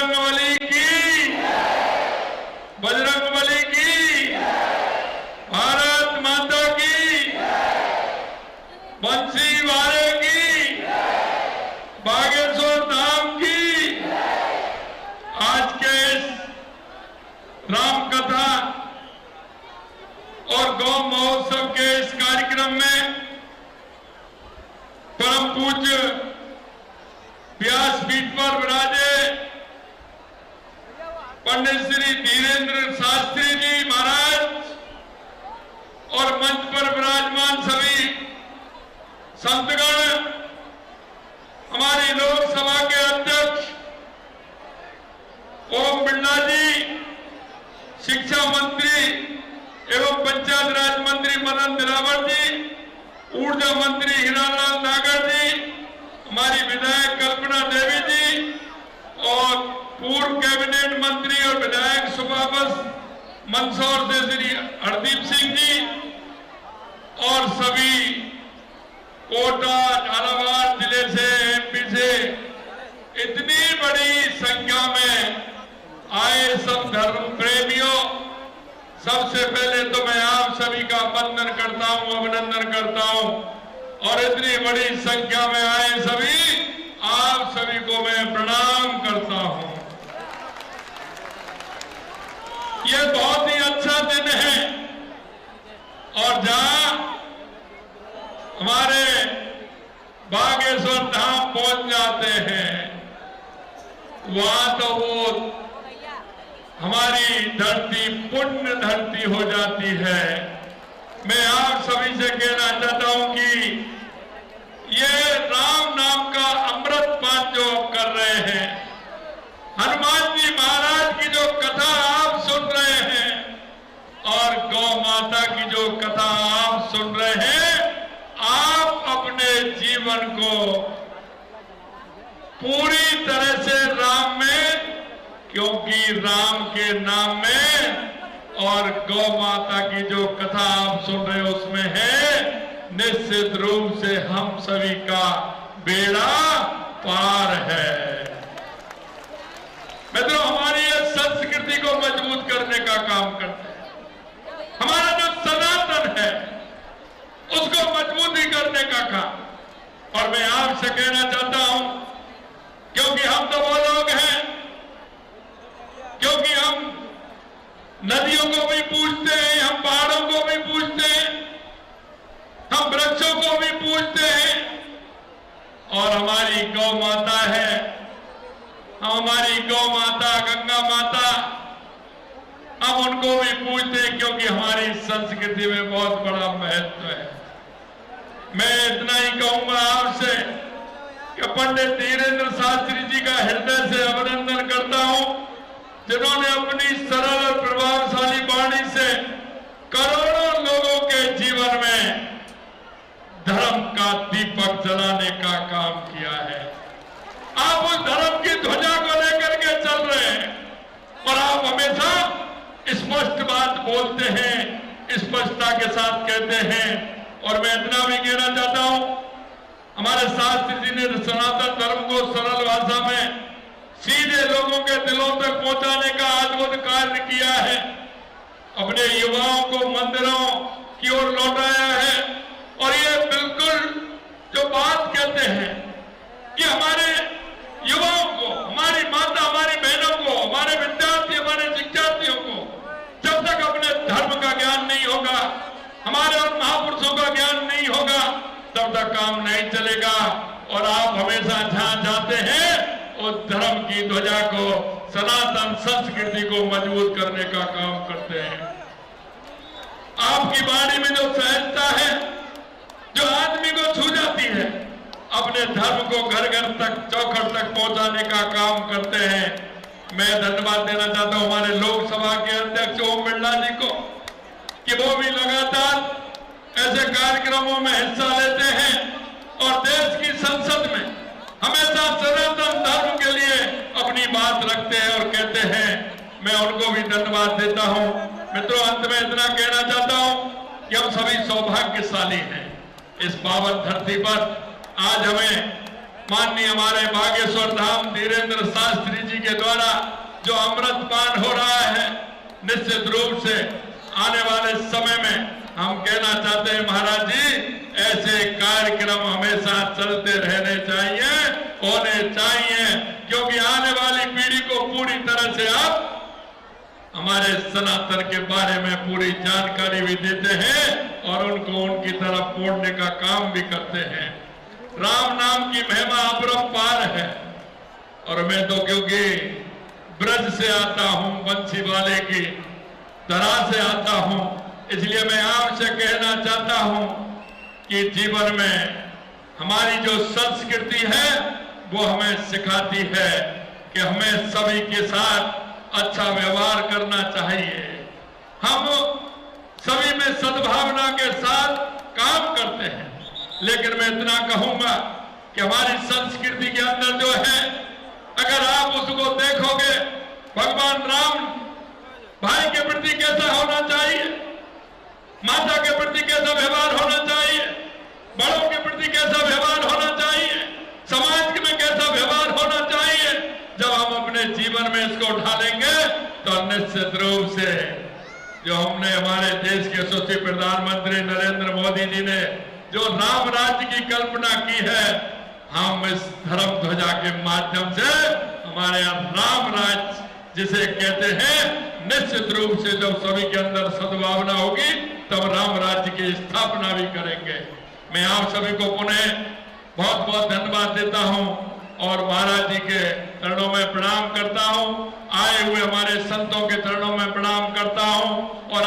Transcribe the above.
बजरंगबली की, बजरंगबली की, भारत माता की, बंसी वाले की, बागेश्वर धाम की। आज के इस राम कथा और गौ महोत्सव के इस कार्यक्रम में परम पूज्य व्यासपीठ पर विराजे पंडित श्री धीरेन्द्र शास्त्री जी महाराज और मंच पर विराजमान सभी संतगण, हमारी लोकसभा के अध्यक्ष ओम बिरला जी, शिक्षा मंत्री एवं पंचायत राज मंत्री मदन दिलावर जी, ऊर्जा मंत्री हीरालाल नागर जी, हमारी विधायक कल्पना देवी जी और पूर्व कैबिनेट मंत्री और विधायक सुबाबस मंदसौर से श्री हरदीप सिंह जी और सभी कोटा झालावाड़ जिले से, एमपी से इतनी बड़ी संख्या में आए सब धर्म प्रेमियों, सबसे पहले तो मैं आप सभी का वंदन करता हूं, अभिनंदन करता हूं और इतनी बड़ी संख्या में आए सभी आप सभी को मैं प्रणाम करता हूं। ये बहुत ही अच्छा दिन है और जहां हमारे बागेश्वर धाम पहुंच जाते हैं वहां तो वो हमारी धरती पुण्य धरती हो जाती है। मैं आप सभी से कहना चाहता हूं कि ये राम नाम का अमृत पान जो कर रहे हैं, हनुमान जी महाराज की जो कथा आप सुन रहे हैं और गौ माता की जो कथा आप सुन रहे हैं, आप अपने जीवन को पूरी तरह से राम में, क्योंकि राम के नाम में और गौ माता की जो कथा आप सुन रहे हो उसमें है, निश्चित रूप से हम सभी का बेड़ा पार है। मित्रों, हमारी इस संस्कृति को मजबूत करने का काम करते हैं, हमारा जो सनातन है उसको मजबूती करने का काम। और मैं आपसे कहना चाहता हूं, क्योंकि हम तो वो लोग हैं, क्योंकि हम नदियों को भी पूजते हैं, हम पहाड़ों को भी पूजते हैं, हम वृक्षों को भी पूजते हैं और हमारी गौ माता है, हमारी गौ माता गंगा माता, हम उनको भी पूजते हैं क्योंकि हमारी संस्कृति में बहुत बड़ा महत्व है। मैं इतना ही कहूंगा आपसे कि पंडित धीरेन्द्र शास्त्री जी का हृदय से अभिनंदन करता हूं, जिन्होंने अपनी सरल और प्रभावशाली वाणी से करोड़ों लोगों के जीवन में धर्म का दीपक जलाने का काम किया है। आप उस धर्म की ध्वजा को लेकर के चल रहे हैं और आप हमेशा स्पष्ट बात बोलते हैं, स्पष्टता के साथ कहते हैं। और मैं इतना भी कहना चाहता हूं, हमारे शास्त्री जी ने सनातन धर्म को सरल भाषा में सीधे लोगों के दिलों तक पहुंचाने का अद्भुत कार्य किया है। अपने युवाओं को मंदिरों की ओर लौटाया है और ये बिल्कुल जो बात कहते हैं कि हमारे युवाओं को, हमारी माता, हमारी बहनों को, हमारे विद्यार्थी, हमारे शिक्षार्थियों को जब तक अपने धर्म का ज्ञान नहीं होगा, हमारे और महापुरुषों का ज्ञान नहीं होगा, तब तक काम नहीं चलेगा। और आप हमेशा जहां जाते हैं उस धर्म की ध्वजा को, सनातन संस्कृति को मजबूत करने का काम करते हैं। आपकी वाणी में जो सहजता है, जो आदमी को छू जाती है, अपने धर्म को घर घर तक, चौखट तक पहुंचाने का काम करते हैं। मैं धन्यवाद देना चाहता हूं हमारे लोकसभा के अध्यक्ष ओम बिरला जी को कि वो भी लगातार ऐसे कार्यक्रमों में हिस्सा लेते हैं और देश की संसद में हमेशा सनातन धर्म के लिए अपनी बात रखते हैं और कहते हैं। मैं उनको भी धन्यवाद देता हूं। मित्रों, अंत में इतना कहना चाहता हूं कि हम सभी सौभाग्यशाली हैं। इस पावन धरती पर आज हमें माननीय हमारे बागेश्वर धाम धीरेन्द्र शास्त्री जी के द्वारा जो अमृत पान हो रहा है, निश्चित रूप से आने वाले समय में हम कहना चाहते हैं महाराज जी, ऐसे कार्यक्रम हमेशा चलते रहने चाहिए, होने चाहिए, क्योंकि आने वाली पीढ़ी को पूरी तरह से आप हमारे सनातन के बारे में पूरी जानकारी भी देते हैं और उनको उनकी तरफ मोड़ने का काम भी करते हैं। राम नाम की महिमा अपरंपार है और मैं तो क्योंकि ब्रज से आता हूं, बंसी वाले की तरह से आता हूं, इसलिए मैं आपसे कहना चाहता हूं कि जीवन में हमारी जो संस्कृति है वो हमें सिखाती है कि हमें सभी के साथ अच्छा व्यवहार करना चाहिए। हम सभी में सद्भावना के साथ काम करते हैं, लेकिन मैं इतना कहूंगा कि हमारी संस्कृति के अंदर जो है, अगर आप उसको देखोगे, भगवान राम भाई के प्रति कैसा होना चाहिए, माता के प्रति कैसा व्यवहार होना चाहिए, बड़ों के प्रति कैसा व्यवहार होना चाहिए, समाज में कैसा व्यवहार होना चाहिए, जब हम अपने जीवन में इसको ढालेंगे तो निश्चित रूप से जो हमने हमारे देश के यशस्वी प्रधानमंत्री नरेंद्र मोदी जी ने जो राम राज्य की कल्पना की है, हम इस धर्म ध्वजा के माध्यम से हमारे राम राज्य जिसे कहते हैं, निश्चित रूप से जब सभी के अंदर सद्भावना होगी तब राम राज्य की स्थापना भी करेंगे। मैं आप सभी को पुनः बहुत बहुत धन्यवाद देता हूं और महाराज जी के चरणों में प्रणाम करता हूं, आए हुए हमारे संतों के चरणों में प्रणाम करता हूं और